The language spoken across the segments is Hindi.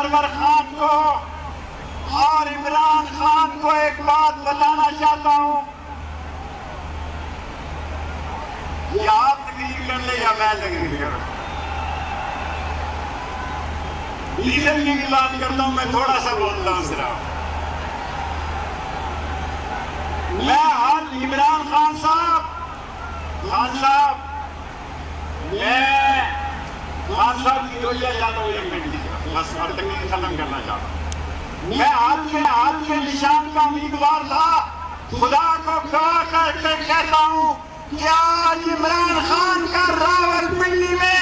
सरवर खान को और इमरान खान को एक बात बताना चाहता हूं कि आप तकरीर कर ले या मैं तकरीर करूं। लीडर की बात करता हूं, मैं थोड़ा सा बोलता हूं सिर्फ। मैं हाल इमरान खान साहब मैं खान साहब की रोइया चाहता हूँ, एक मिनट की बस और तकरीर खत्म करना चाहता हूँ। मैं हाथ के निशान का उम्मीदवार था। खुदा को कहा करके कहता हूँ कि आज इमरान खान का रावलपिंडी में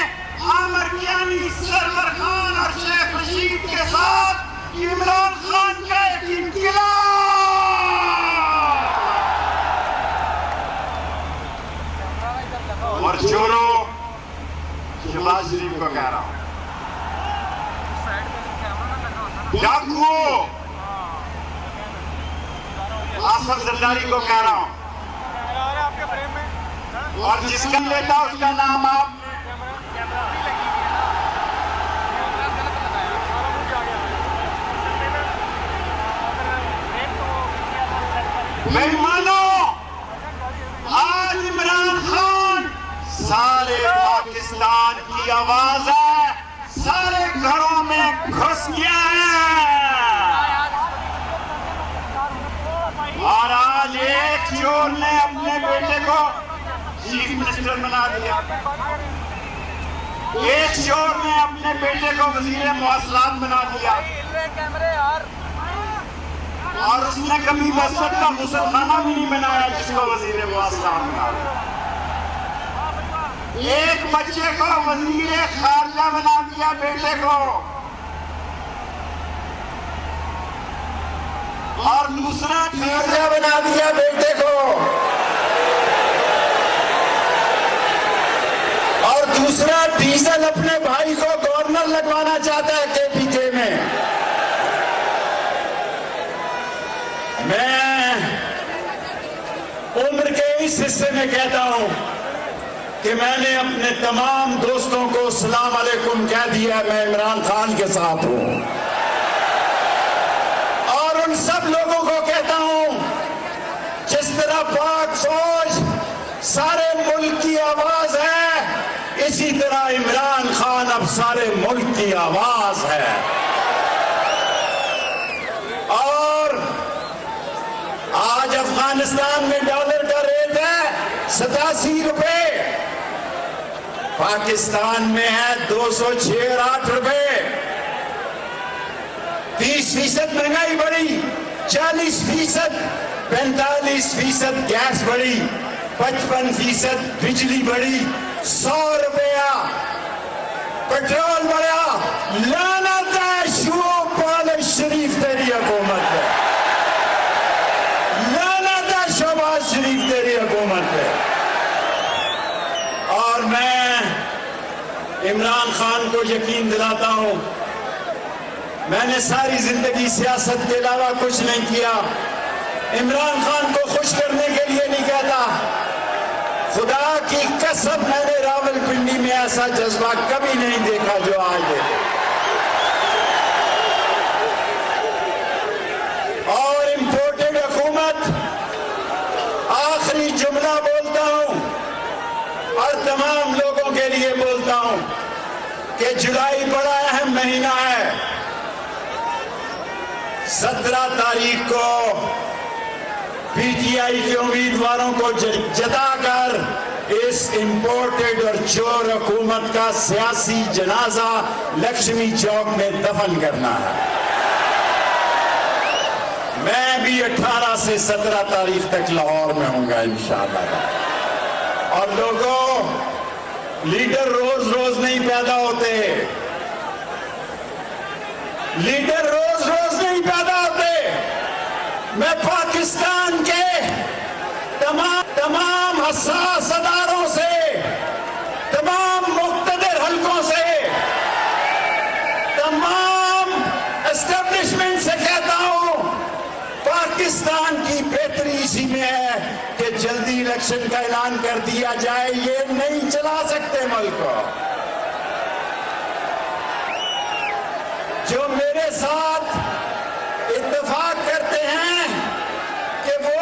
आमर कियानी, सरवर खान और शेख रशीद के साथ इमरान खान का एक इंकलाब। और चोरों, शहबाज शरीफ को कह रहा हूं, डाकुओं, आसफ जरदारी को कह रहा हूं, और जिसका लेता उसका नाम आप बेईमानो। आज इमरान खान सारे पाकिस्तान की आवाज है, सारे घरों में घुस गया है। और आज एक चोर ने अपने बेटे को चीफ मिनिस्टर बना दिया, एक चोर ने अपने बेटे को वजीर मवासलात बना दिया, और उसने कभी मस्जिद का गुसलखाना भी नहीं बनाया जिसको वजीर मवासलात बना दिया। एक बच्चे को वजीर खारजा बना दिया, बेटे को, और दूसरा खारजा बना दिया बेटे को, और दूसरा डीजल अपने भाई को गवर्नर लगवाना चाहता है केपीके में। मैं उम्र के इस हिस्से में कहता हूं कि मैंने अपने तमाम दोस्तों को सलाम अलैकुम कह दिया, मैं इमरान खान के साथ हूं। और उन सब लोगों को कहता हूं, जिस तरह पाक फौज सारे मुल्क की आवाज है, इसी तरह इमरान खान अब सारे मुल्क की आवाज है। और आज अफगानिस्तान में डॉलर का रेट है 87 रुपए, पाकिस्तान में है 206 रुपए। 30% महंगाई बढ़ी, 40%, 45% गैस बढ़ी, 55% बिजली बढ़ी, 100 रुपया पेट्रोल बढ़ा। लानत है शहबाज शरीफ तेरी हुकूमत है, लानत है शहबाज शरीफ तेरी हुकूमत है। और मैं इमरान खान को यकीन दिलाता हूं, मैंने सारी जिंदगी सियासत के अलावा कुछ नहीं किया। इमरान खान को खुश करने के लिए नहीं कहता, खुदा की कसम मैंने रावलपिंडी में ऐसा जज्बा कभी नहीं देखा जो आज देखा। और इंपोर्टेड हुकूमत, आखिरी जुमला बोलता हूं और तमाम लोगों के लिए बोलता हूं कि जुलाई बड़ा अहम महीना है। 17 तारीख को पीटीआई के उम्मीदवारों को जताकर इस इंपोर्टेड और चोर हुकूमत का सियासी जनाजा लक्ष्मी चौक में दफन करना है। मैं भी 18 से 17 तारीख तक लाहौर में होऊंगा इंशाअल्लाह। और लोगों, लीडर रोज रोज नहीं पैदा होते, लीडर रोज रोज नहीं पैदा होते। मैं पाकिस्तान के तमाम हसास अदारों से, तमाम मुख्तदिर हलकों से, तमाम एस्टेब्लिशमेंट से कहता हूं, पाकिस्तान की बेहतरी इसी में है कि जल्दी इलेक्शन का ऐलान कर दिया जाए। ये नहीं चला सकते मुल्क को। जो मेरे साथ इत्तेफाक करते हैं कि वो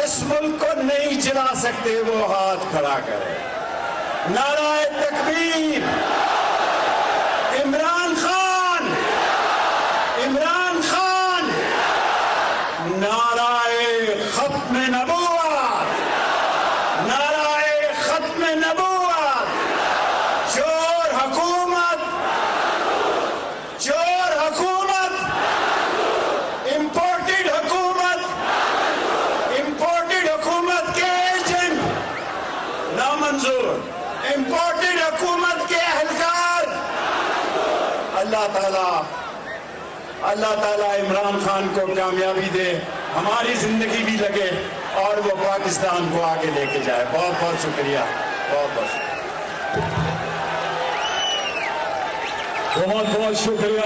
इस मुल्क को नहीं चला सकते, वो हाथ खड़ा करें। नाराए तकबीर। इमरान खान, इमरान खान। नाराए खत्म नबूवत, नाराए खत्म नबूवत। चोर हुकूमत, चोर हुकूमत, इंपोर्टेड हुकूमत, इंपोर्टेड हुकूमत के एजेंट नामंजूर, इंपोर्टेड हुकूमत के अहलकार। अल्लाह ताला इमरान खान को कामयाबी दे, हमारी जिंदगी भी लगे और वो पाकिस्तान को आगे लेके जाए। बहुत बहुत शुक्रिया, बहुत बहुत बहुत बहुत शुक्रिया।